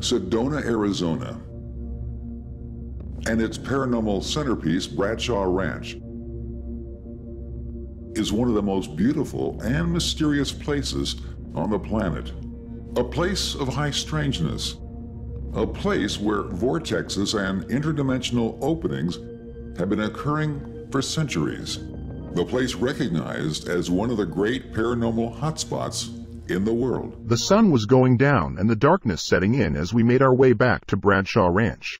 Sedona, Arizona, and its paranormal centerpiece, Bradshaw Ranch, is one of the most beautiful and mysterious places on the planet. A place of high strangeness. A place where vortexes and interdimensional openings have been occurring for centuries. The place recognized as one of the great paranormal hotspots in the world. The sun was going down and the darkness setting in as we made our way back to Bradshaw Ranch.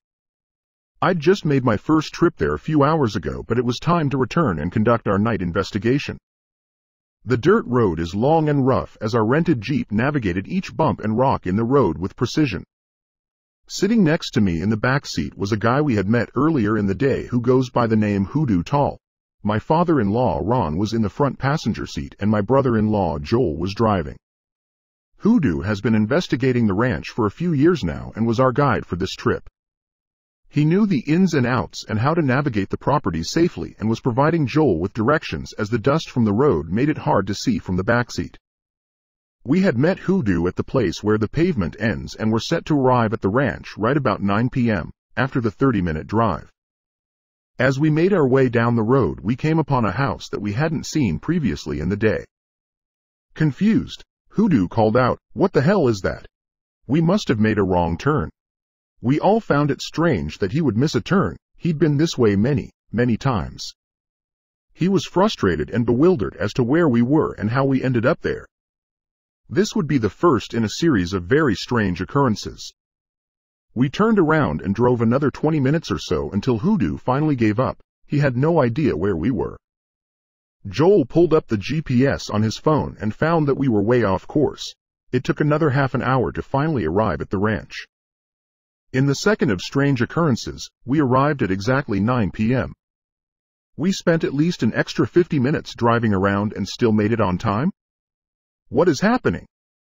I'd just made my first trip there a few hours ago, but it was time to return and conduct our night investigation. The dirt road is long and rough as our rented Jeep navigated each bump and rock in the road with precision. Sitting next to me in the back seat was a guy we had met earlier in the day who goes by the name Hoodoo Tall. My father-in-law Ron was in the front passenger seat and my brother-in-law Joel was driving. Hoodoo has been investigating the ranch for a few years now and was our guide for this trip. He knew the ins and outs and how to navigate the property safely and was providing Joel with directions as the dust from the road made it hard to see from the backseat. We had met Hoodoo at the place where the pavement ends and were set to arrive at the ranch right about 9 p.m. after the 30-minute drive. As we made our way down the road, we came upon a house that we hadn't seen previously in the day. Confused, Hoodoo called out, "What the hell is that? We must have made a wrong turn." We all found it strange that he would miss a turn. He'd been this way many, many times. He was frustrated and bewildered as to where we were and how we ended up there. This would be the first in a series of very strange occurrences. We turned around and drove another 20 minutes or so until Hoodoo finally gave up. He had no idea where we were. Joel pulled up the GPS on his phone and found that we were way off course. It took another half an hour to finally arrive at the ranch. In the second of strange occurrences, we arrived at exactly 9 p.m. We spent at least an extra 50 minutes driving around and still made it on time? What is happening?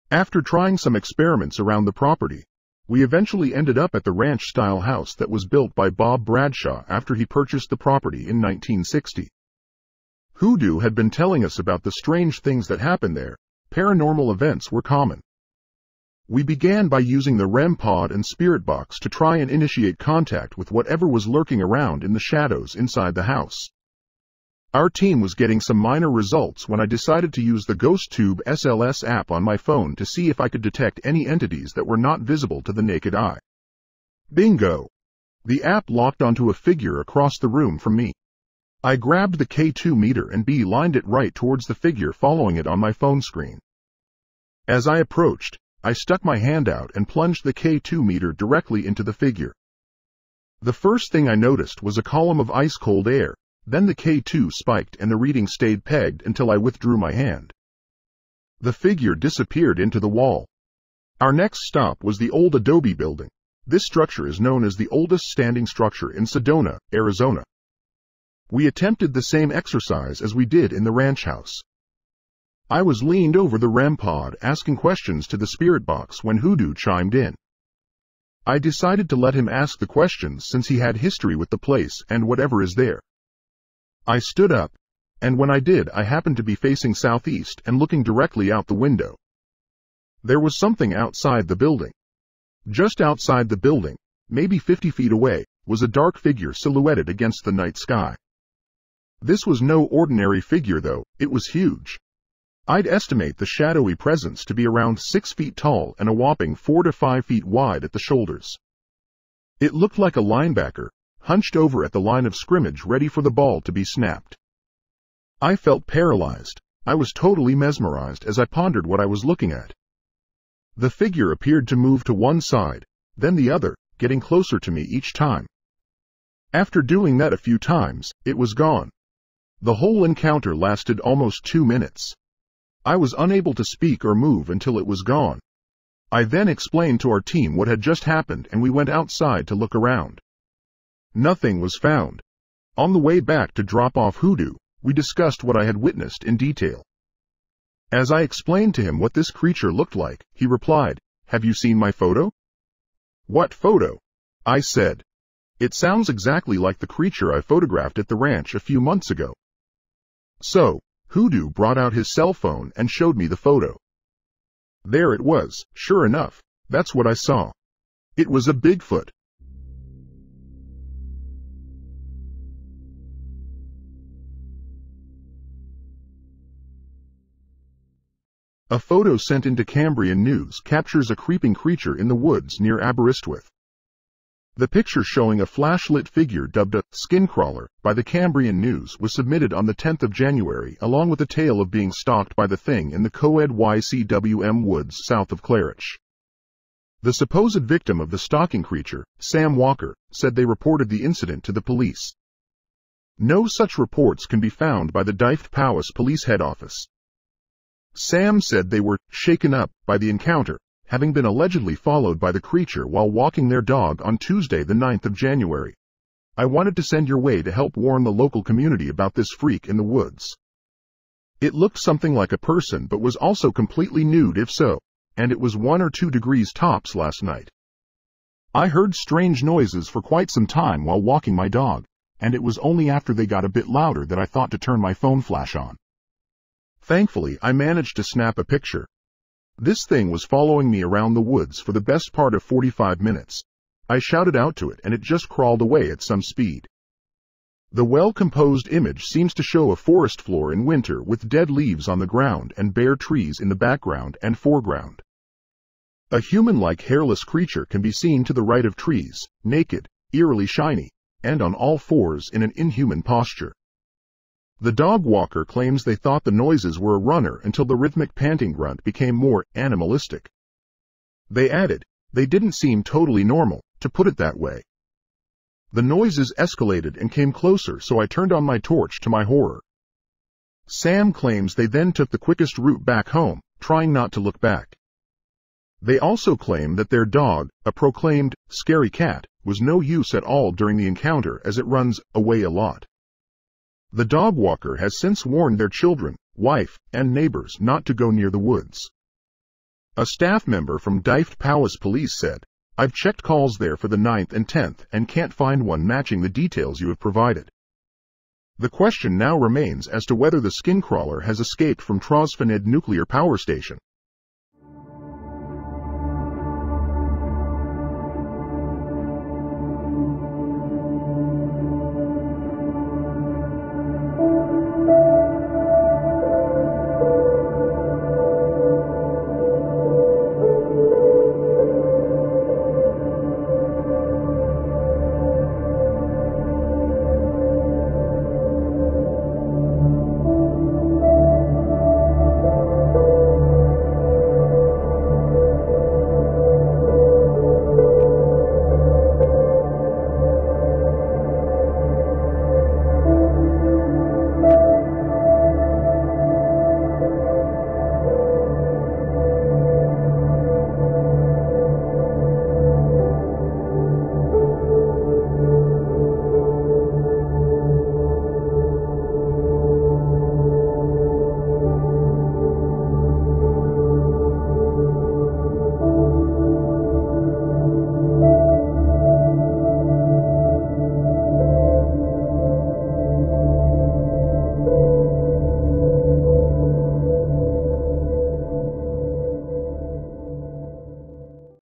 After trying some experiments around the property, we eventually ended up at the ranch-style house that was built by Bob Bradshaw after he purchased the property in 1960. Hoodoo had been telling us about the strange things that happened there. Paranormal events were common. We began by using the REM pod and spirit box to try and initiate contact with whatever was lurking around in the shadows inside the house. Our team was getting some minor results when I decided to use the GhostTube SLS app on my phone to see if I could detect any entities that were not visible to the naked eye. Bingo! The app locked onto a figure across the room from me. I grabbed the K2 meter and beelined it right towards the figure, following it on my phone screen. As I approached, I stuck my hand out and plunged the K2 meter directly into the figure. The first thing I noticed was a column of ice-cold air. Then the K2 spiked and the reading stayed pegged until I withdrew my hand. The figure disappeared into the wall. Our next stop was the old adobe building. This structure is known as the oldest standing structure in Sedona, Arizona. We attempted the same exercise as we did in the ranch house. I was leaned over the REM pod asking questions to the spirit box when Hoodoo chimed in. I decided to let him ask the questions since he had history with the place and whatever is there. I stood up, and when I did, I happened to be facing southeast and looking directly out the window. There was something outside the building. Just outside the building, maybe 50 feet away, was a dark figure silhouetted against the night sky. This was no ordinary figure though, it was huge. I'd estimate the shadowy presence to be around 6 feet tall and a whopping 4 to 5 feet wide at the shoulders. It looked like a linebacker, hunched over at the line of scrimmage ready for the ball to be snapped. I felt paralyzed. I was totally mesmerized as I pondered what I was looking at. The figure appeared to move to one side, then the other, getting closer to me each time. After doing that a few times, it was gone. The whole encounter lasted almost 2 minutes. I was unable to speak or move until it was gone. I then explained to our team what had just happened and we went outside to look around. Nothing was found. On the way back to drop off Hoodoo, we discussed what I had witnessed in detail. As I explained to him what this creature looked like, he replied, "Have you seen my photo?" "What photo?" I said. "It sounds exactly like the creature I photographed at the ranch a few months ago." So, Hoodoo brought out his cell phone and showed me the photo. There it was, sure enough, that's what I saw. It was a Bigfoot. A photo sent into Cambrian News captures a creeping creature in the woods near Aberystwyth. The picture showing a flashlit figure dubbed a skin-crawler by the Cambrian News was submitted on the 10th of January along with a tale of being stalked by the thing in the Coed YCWM woods south of Claridge. The supposed victim of the stalking creature, Sam Walker, said they reported the incident to the police. No such reports can be found by the Dyfed Powys Police Head Office. Sam said they were shaken up by the encounter, having been allegedly followed by the creature while walking their dog on Tuesday the 9th of January. I wanted to send your way to help warn the local community about this freak in the woods. It looked something like a person but was also completely nude if so, and it was 1 or 2 degrees tops last night. I heard strange noises for quite some time while walking my dog, and it was only after they got a bit louder that I thought to turn my phone flash on. Thankfully, I managed to snap a picture. This thing was following me around the woods for the best part of 45 minutes. I shouted out to it and it just crawled away at some speed. The well-composed image seems to show a forest floor in winter with dead leaves on the ground and bare trees in the background and foreground. A human-like hairless creature can be seen to the right of trees, naked, eerily shiny, and on all fours in an inhuman posture. The dog walker claims they thought the noises were a runner until the rhythmic panting grunt became more animalistic. They added, they didn't seem totally normal, to put it that way. The noises escalated and came closer, so I turned on my torch to my horror. Sam claims they then took the quickest route back home, trying not to look back. They also claim that their dog, a proclaimed scary cat, was no use at all during the encounter as it runs away a lot. The dog walker has since warned their children, wife, and neighbors not to go near the woods. A staff member from Dyfed Powys Police said, I've checked calls there for the 9th and 10th and can't find one matching the details you have provided. The question now remains as to whether the skin crawler has escaped from Trosfanid Nuclear Power Station.